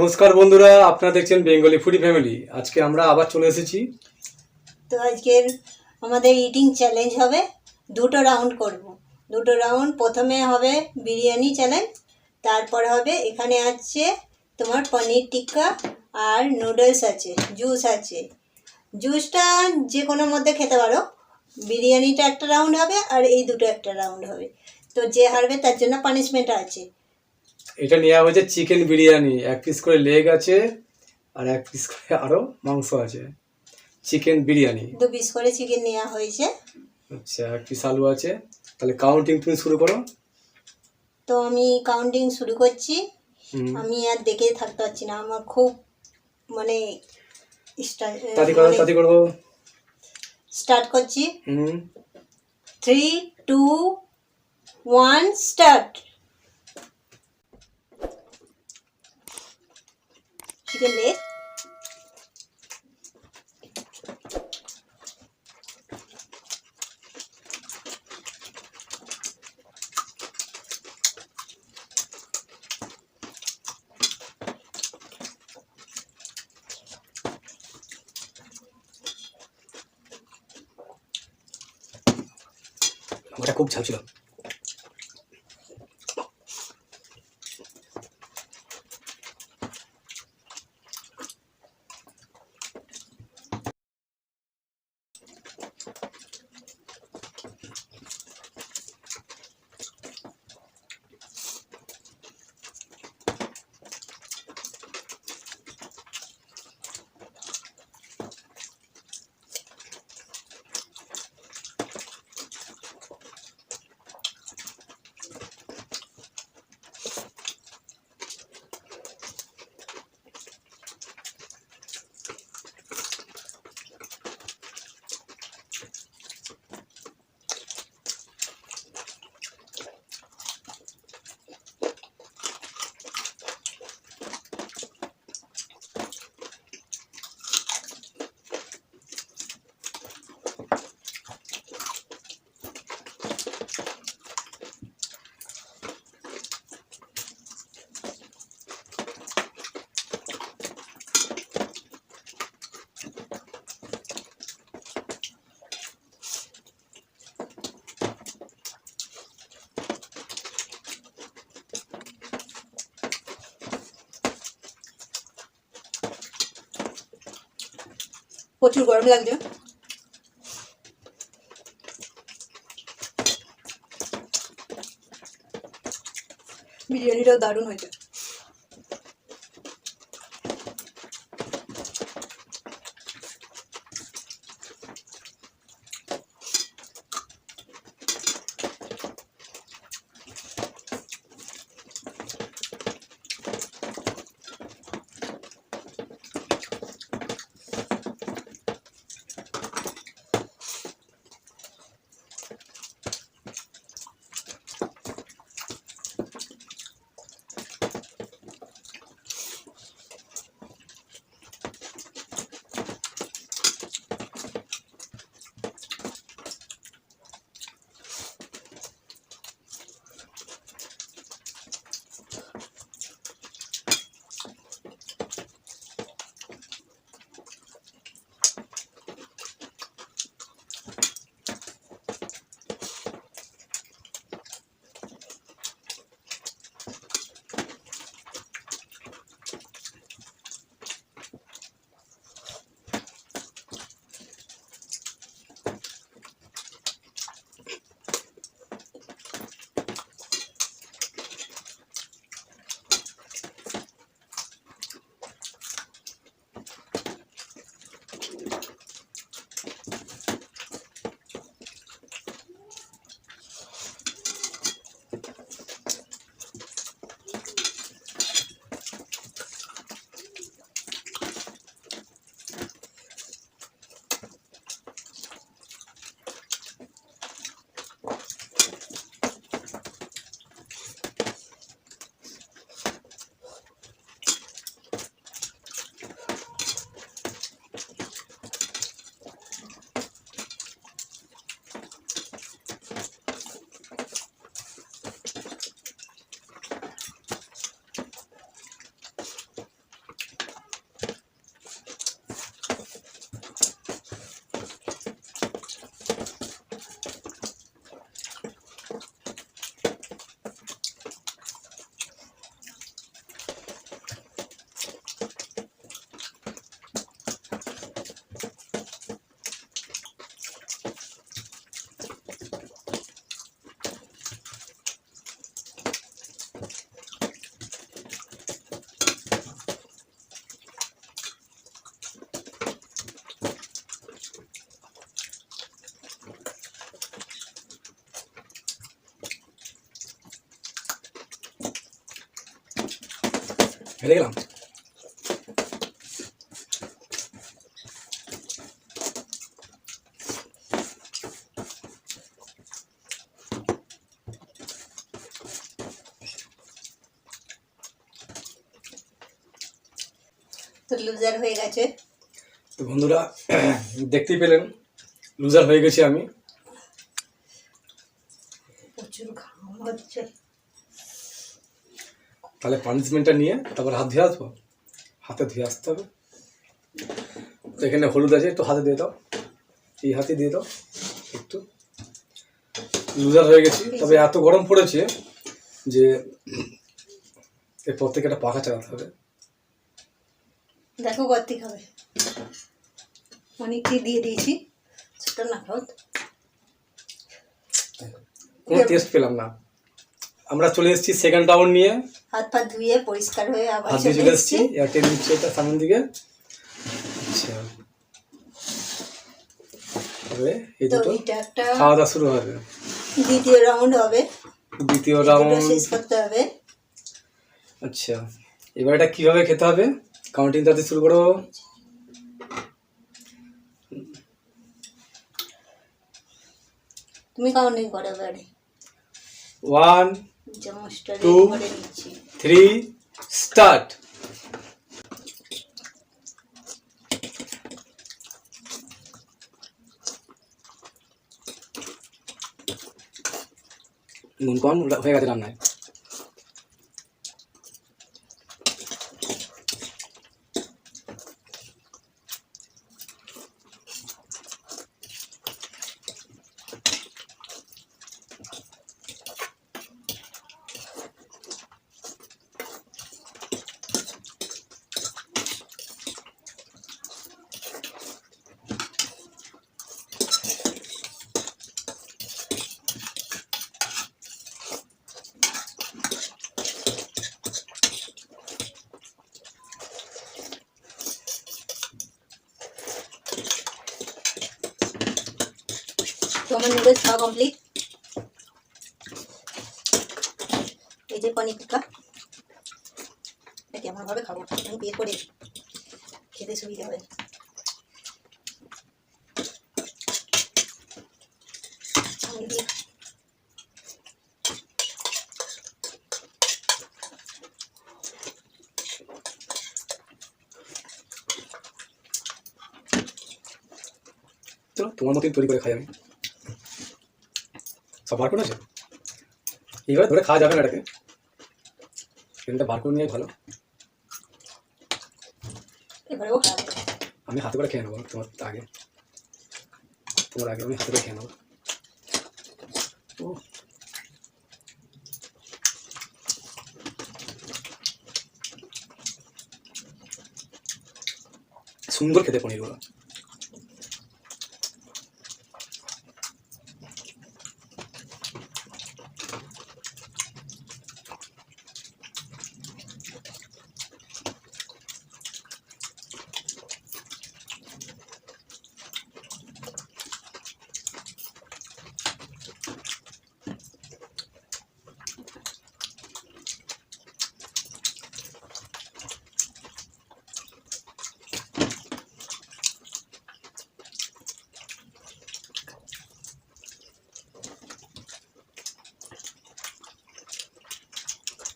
নমস্কার বন্ধুরা, আপনারা দেখছেন বেঙ্গলি ফুডি ফ্যামিলি। আজকে আমরা আবার চলে এসেছি। তো আজকের আমাদের ইটিং চ্যালেঞ্জ হবে, দুটো রাউন্ড করব। দুটো রাউন্ড, প্রথমে হবে বিরিয়ানি চ্যালেঞ্জ, তারপর হবে এখানে আছে তোমার পনির টিক্কা আর নুডলস আছে, জুস আছে। জুসটা যে কোনোর মধ্যে খেতে পারো। বিরিয়ানিটা একটা রাউন্ড হবে আর এই দুটো একটা রাউন্ড হবে। তো যে হারবে তার জন্য পানিশমেন্ট আছে। এটা নেওয়া হয়েছে চিকেন বিরিয়ানি, 1 পিস করে লেগ আছে আর 1 পিস করে আরো মাংস আছে। চিকেন বিরিয়ানি 2 পিস করে চিকেন নেওয়া হয়েছে। আচ্ছা, 1 পিস আলু আছে। তাহলে কাউন্টিং তুমি শুরু করো। তো আমি কাউন্টিং শুরু করছি। আমি আর দেখে থাকতে পারছি না, আমার খুব মানে তাড়াতাড়ি করবো। স্টার্ট করছি। 3, 2, 1 স্টার্ট। চিকেন লেগ, ওটা খুব ঝাল ছিল। প্রচুর গরম লাগছে। বিরিয়ানিটাও দারুণ হয়েছে। হেরে গেলাম। তো লুজার হয়ে গেছে। তো বন্ধুরা দেখতেই পেলেন লুজার হয়ে গেছি আমি। প্রচুর ঘাম হচ্ছে। তাহলে পানিশমেন্টটা নিয়ে তারপর হাত ধুয়ে আসবো, হাতে ধুয়ে আসতে হবে। তো এখানে হলুদ আছে, একটু হাতে দিয়ে দাও, এই হাতে দিয়ে দাও একটু। লুজার হয়ে গেছি, তবে এত গরম পড়েছে যে এরপর থেকে একটা পাখা চালাতে হবে। দেখো কর্তিক হবে, অনেক কি দিয়ে দিয়েছি, ছোট না খাও। কোনো টেস্ট পেলাম না। আমরা চলে এসেছি সেকেন্ড রাউন্ড নিয়ে, হাত পা ধুয়ে পরিষ্কার হয়ে আবার হাত দিয়ে চলে এসেছি। এয়ারটেল নিচ্ছে এটা সামনের দিকে। আচ্ছা, তবে এই তো দুটো এটা একটা খাওয়া দাওয়া শুরু হবে। দ্বিতীয় রাউন্ড হবে, দ্বিতীয় দুটো রাউন্ড। শেষ করতে হবে। আচ্ছা, এবার এটা কিভাবে খেতে হবে? কাউন্টিং তাতে শুরু করো। তুমি কাউন্টিং করো এবারে। 1 চামচটা 2 রেডি করে নিচ্ছি। 3 স্টার্ট। নুন কম হয়ে গেছে রান্নায়। তো আমার নুডলস খাওয়া কমপ্লিট। এই যে পনির টিক্কা, এটা কেমনভাবে খাবো আমি বিয়ে করে, খেতে সুবিধা হবে। আমি দিয়ে তো তোমার মতোই তৈরি করে খাই আমি। সব বার করে আছে, এইভাবে ধরে খাওয়া যাবে না এটাকে, এটা বার করে নিয়ে ভালো। এবারেও খাবো। আমি হাতে করে খেয়ে নেবো, তোমার আগে, তোমার আগে আমি হাতে করে খেয়ে নেবো। ও সুন্দর খেতে পনিরগুলো।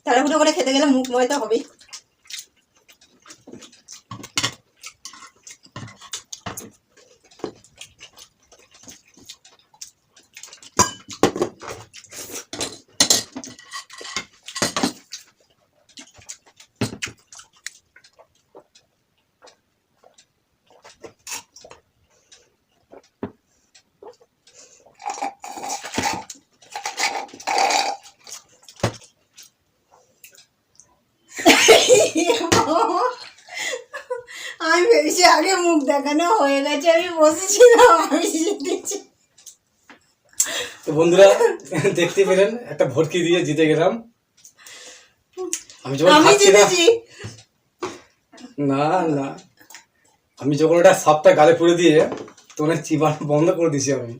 তাড়াহুড়ো করে খেতে গেলে মুখ ময়দা হবেই। আমি ভেবেছি আগে মুখ দেখানো হয়ে গেছে, আমি বসেছিলাম, আমি জিতেছি। তো বন্ধুরা দেখতে পেলেন একটা ভর্তি দিয়ে জিতে গেলাম। আমি যখন আমি খাচ্ছিলাম, জিতেছি। না না, আমি যখন ওটা সাপটা গালে পুড়ে দিয়ে তখন চিবানো বন্ধ করে দিয়েছি। আমি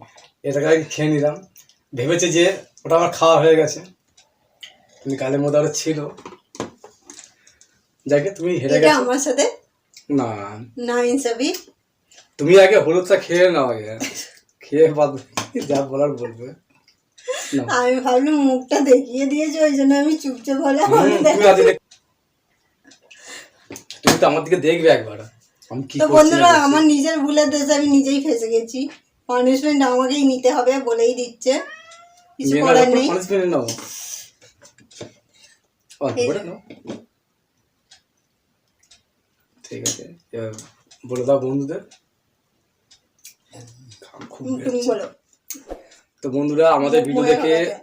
এটাকে আগে খেয়ে নিলাম, ভেবেছে যে ওটা আমার খাওয়া হয়ে গেছে, কিন্তু গালের মধ্যে আরও ছিল। যাকে তুমি হেরে এটা গেছো। আমার সাথে না না ইনসাফি। তুমি আগে হলুদটা খেয়ে নাও আগে, খেয়ে বাদ যা বলার বলবে। না আমি ভাবলাম মুখটা দেখিয়ে দিয়েছো ওই জন্য আমি চুপচাপ হলে তুমি তো আমার দিকে দেখবে একবার আমি কি তো করছি বন্ধুরা না করছি। আমার নিজের ভুলের দোষে আমি নিজেই ফেসে গেছি। পানিশমেন্ট আমাকেই নিতে হবে বলেই দিচ্ছে, কিছু নিয়ে নাও, করার একটু নেই। punishment নাও, অল্প করে নাও। ঠিক আছে, এবার বলে দাও বন্ধুদের। খুব তুমি বেড়েছে। বলো। তো বন্ধুরা আমাদের ভিডিও মনে দেখে, হবে।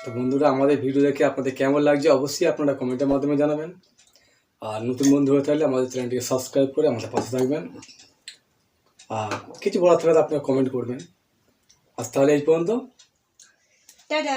তো বন্ধুরা আমাদের ভিডিও দেখে আপনাদের কেমন লাগছে অবশ্যই আপনারা কমেন্টের মাধ্যমে জানাবেন। আর নতুন বন্ধু হয়ে থাকলে আমাদের চ্যানেলটিকে সাবস্ক্রাইব করে আমাদের পাশে থাকবেন। আর কিছু বলার থাকলে আপনারা কমেন্ট করবেন। আজ তাহলে এই পর্যন্ত। টাটা।